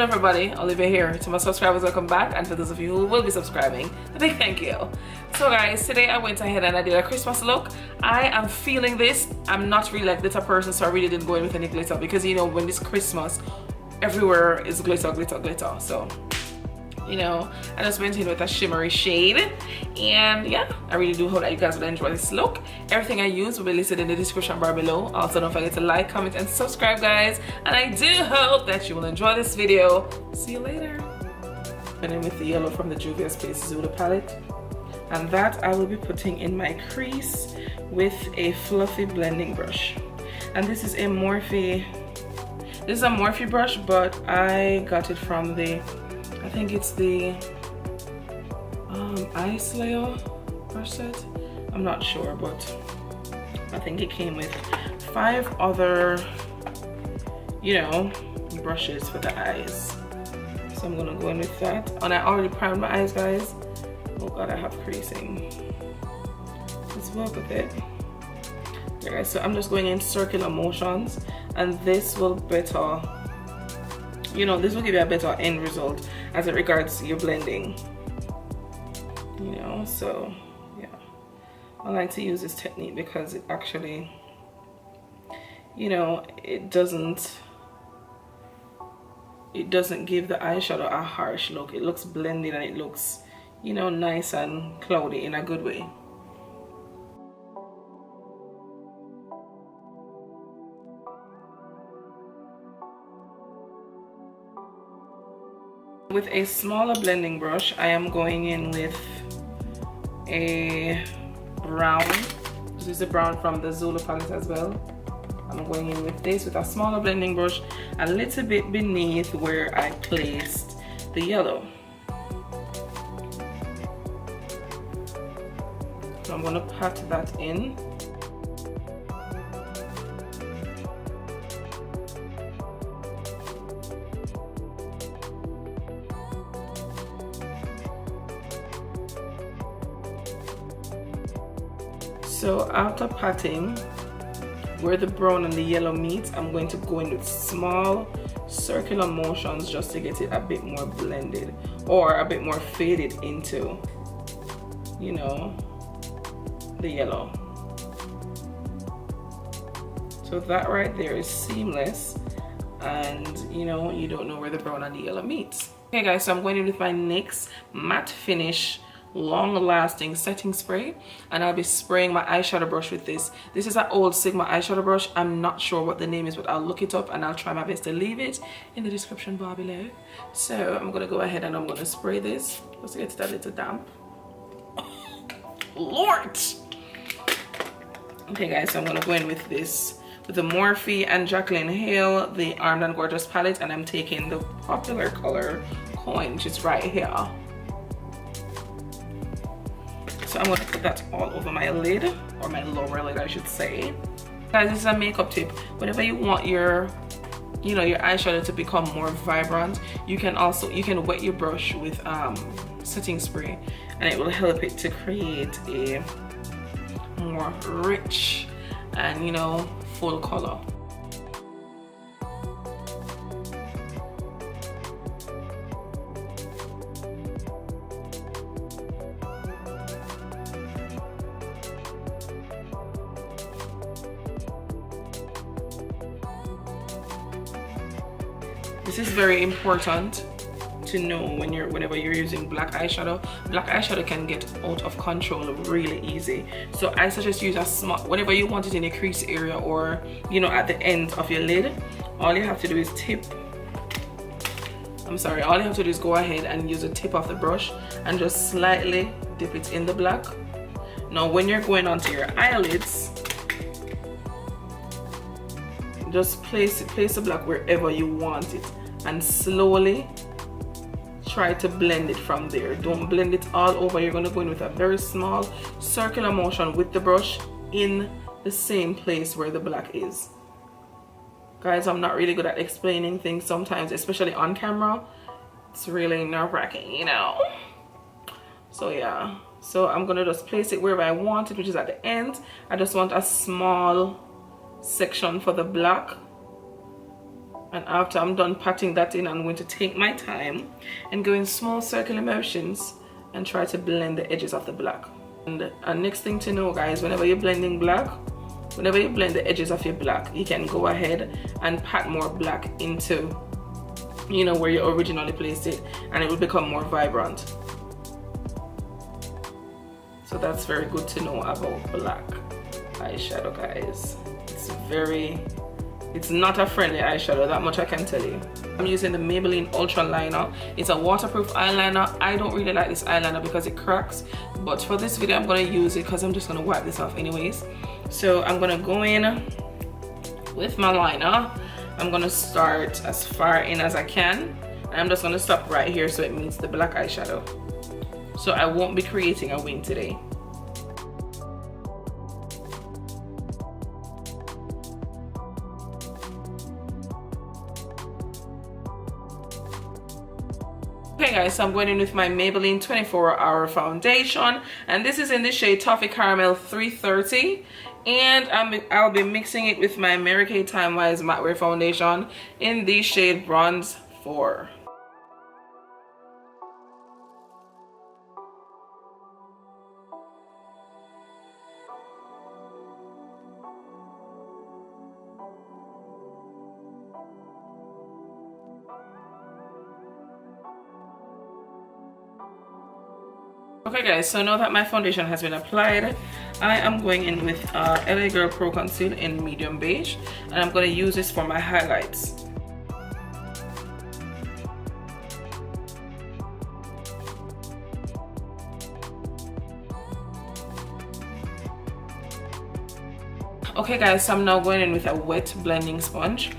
everybody, Olivia here. To my subscribers, welcome back, and for those of you who will be subscribing, a big thank you. So guys, today I went ahead and I did a Christmas look. I am feeling this. I'm not really like glitter person, so I really didn't go in with any glitter because you know when it's Christmas, everywhere is glitter, glitter, glitter. So you know, I just went in with a shimmery shade, and yeah, I really do hope that you guys will enjoy this look. Everything I use will be listed in the description bar below. Also, don't forget to like, comment, and subscribe, guys. And I do hope that you will enjoy this video. See you later. And then with the yellow from the Juvias Zulu palette, and that I will be putting in my crease with a fluffy blending brush. And this is a Morphe. This is a Morphe brush, but I got it from the, I think it's the Eyeshadow brush set. I'm not sure, but I think it came with 5 other, you know, brushes for the eyes. So I'm gonna go in with that. And I already primed my eyes, guys. Oh god, I have creasing. Let's work with it. Okay, guys, so I'm just going in circular motions, and this will better, you know, this will give you a better end result as it regards your blending, you know. So yeah, I like to use this technique because it actually, you know, it doesn't give the eyeshadow a harsh look. It looks blended and it looks, you know, nice and cloudy in a good way. With a smaller blending brush, I am going in with a brown. This is a brown from the Zulu palette as well. I'm going in with this with a smaller blending brush, a little bit beneath where I placed the yellow. So I'm going to pat that in. So after patting where the brown and the yellow meet, I'm going to go in with small circular motions just to get it a bit more blended or a bit more faded into, you know, the yellow. So that right there is seamless, and you know, you don't know where the brown and the yellow meet. Okay guys, so I'm going in with my NYX matte finish long-lasting setting spray, and I'll be spraying my eyeshadow brush with this. This is an old Sigma eyeshadow brush. I'm not sure what the name is, but I'll look it up and I'll try my best to leave it in the description bar below. So I'm gonna go ahead and I'm gonna spray this just to get it a little damp. Lord! Okay guys, so I'm gonna go in with this with the Morphe and Jacylin Hale, the Armed and Gorgeous palette, and I'm taking the popular color Coin, which is right here. So I'm going to put that all over my lid, or my lower lid I should say. Guys, this is a makeup tip. Whenever you want your, you know, your eyeshadow to become more vibrant, you can wet your brush with setting spray, and it will help it to create a more rich and, you know, full color. This is very important to know whenever you're using black eyeshadow. Black eyeshadow can get out of control really easy. So I suggest use a small, whenever you want it in a crease area or, you know, at the end of your lid, all you have to do is all you have to do is go ahead and use the tip of the brush and just slightly dip it in the black. Now when you're going onto your eyelids, just place the black wherever you want it and slowly try to blend it from there. Don't blend it all over. You're going to go in with a very small circular motion with the brush in the same place where the black is. Guys, I'm not really good at explaining things sometimes, especially on camera. It's really nerve-wracking, you know. So yeah, so I'm gonna just place it wherever I want it, which is at the end. I just want a small section for the black, And after I'm done patting that in, I'm going to take my time and go in small circular motions and try to blend the edges of the black. And next thing to know, guys, whenever you're blending black, whenever you blend the edges of your black, you can go ahead and pat more black into, you know, where you originally placed it, and it will become more vibrant. So that's very good to know about black eyeshadow, guys. It's not a friendly eyeshadow, that much I can tell you. I'm using the Maybelline Ultra Liner. It's a waterproof eyeliner. I don't really like this eyeliner because it cracks, but for this video I'm going to use it because I'm just going to wipe this off anyways. So I'm going to go in with my liner. I'm going to start as far in as I can, and I'm just going to stop right here so it meets the black eyeshadow. So I won't be creating a wing today. Okay guys, so I'm going in with my Maybelline 24-hour foundation, and this is in the shade Toffee Caramel 330, and I'll be mixing it with my MaryKay Timewise Matte Wear Foundation in the shade Bronze 4. Okay guys, so now that my foundation has been applied, I am going in with LA Girl Pro Conceal in medium beige, and I'm going to use this for my highlights. Okay guys, so I'm now going in with a wet blending sponge.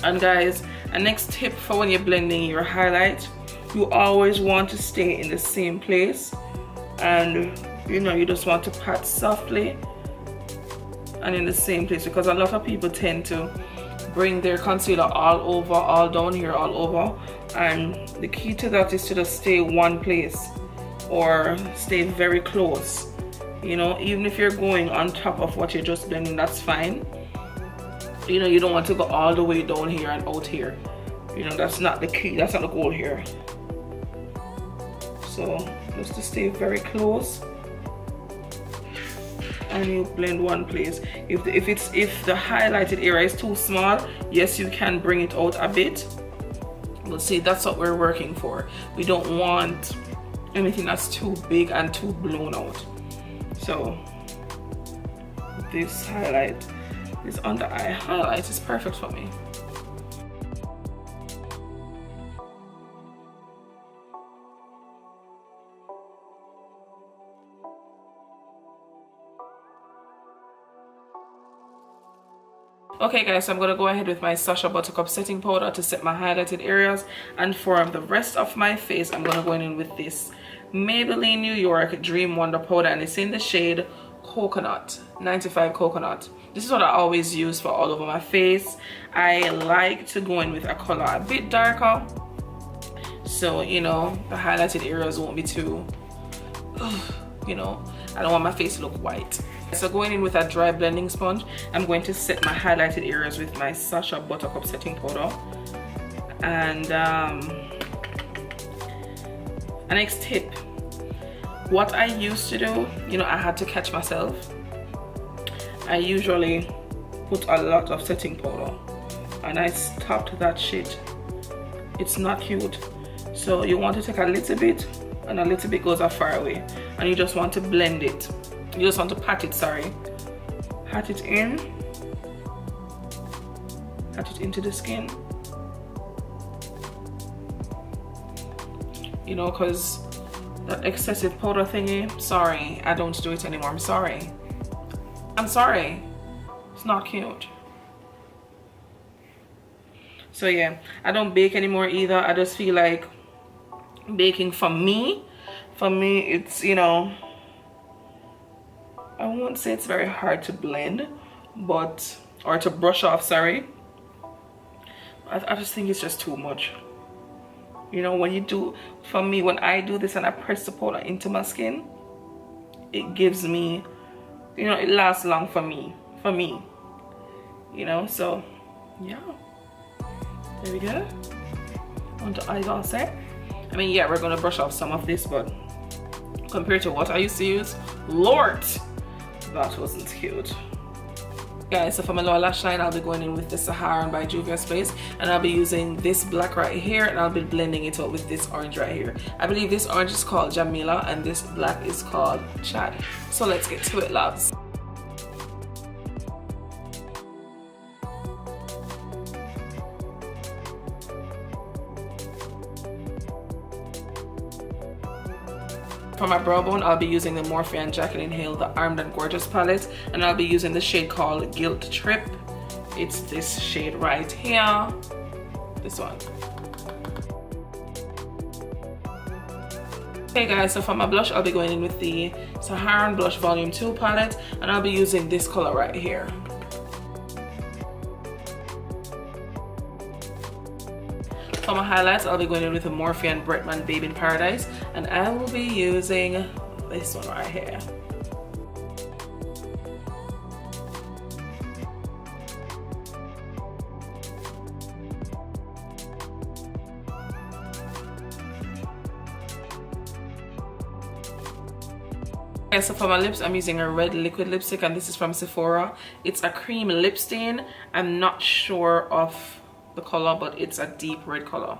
And guys, a next tip for when you're blending your highlight, you always want to stay in the same place, and you know, you just want to pat softly and in the same place, because a lot of people tend to bring their concealer all over, all down here, all over, and the key to that is to just stay one place or stay very close. You know, even if you're going on top of what you're just blending, that's fine. You know, you don't want to go all the way down here and out here. You know, that's not the key, that's not the goal here. So just to stay very close, and you blend one place. If the highlighted area is too small, yes, you can bring it out a bit, but see, that's what we're working for. We don't want anything that's too big and too blown out. So this highlight, this under eye highlight, is perfect for me. Okay guys, so I'm going to go ahead with my Sacha Buttercup setting powder to set my highlighted areas, and for the rest of my face I'm going to go in with this Maybelline New York Dream Wonder powder, and it's in the shade Coconut, 95 Coconut. This is what I always use for all over my face. I like to go in with a color a bit darker, so you know, the highlighted areas won't be too, you know, I don't want my face to look white. So going in with a dry blending sponge, I'm going to set my highlighted areas with my Sacha Buttercup setting powder. And a next tip, what I used to do, you know, I had to catch myself. I usually put a lot of setting powder, and I stopped that shit. It's not cute. So you want to take a little bit, and a little bit goes a far away, and you just want to blend it. You just want to pat it, sorry. Pat it in. Pat it into the skin. You know, because that excessive powder thingy, sorry, I don't do it anymore. I'm sorry. I'm sorry. It's not cute. So yeah, I don't bake anymore either. I just feel like baking for me, it's, you know, I won't say it's very hard to blend, but, or to brush off, sorry. I just think it's just too much. You know, when you do, for me, when I do this and I press the powder into my skin, it gives me, you know, it lasts long for me, you know, so yeah. There we go. On the eyeglass there. I mean, yeah, we're gonna brush off some of this, but compared to what I used to use, Lord, that wasn't cute. Guys, so for my lower lash line, I'll be going in with the Saharan by Juvias base, and I'll be using this black right here, and I'll be blending it out with this orange right here. I believe this orange is called Jamila, and this black is called Chad. So let's get to it, loves. For my brow bone, I'll be using the Morphe and Jacylin Hill, the Armed and Gorgeous palette, and I'll be using the shade called Guilt Trip. It's this shade right here, this one. Okay guys, so for my blush, I'll be going in with the Saharan Blush Volume 2 palette, and I'll be using this color right here. For my highlights, I'll be going in with a Morphe and Bretman Babe in Paradise, and I will be using this one right here. Okay, so for my lips, I'm using a red liquid lipstick, and this is from Sephora. It's a cream lip stain. I'm not sure of the color, but it's a deep red color.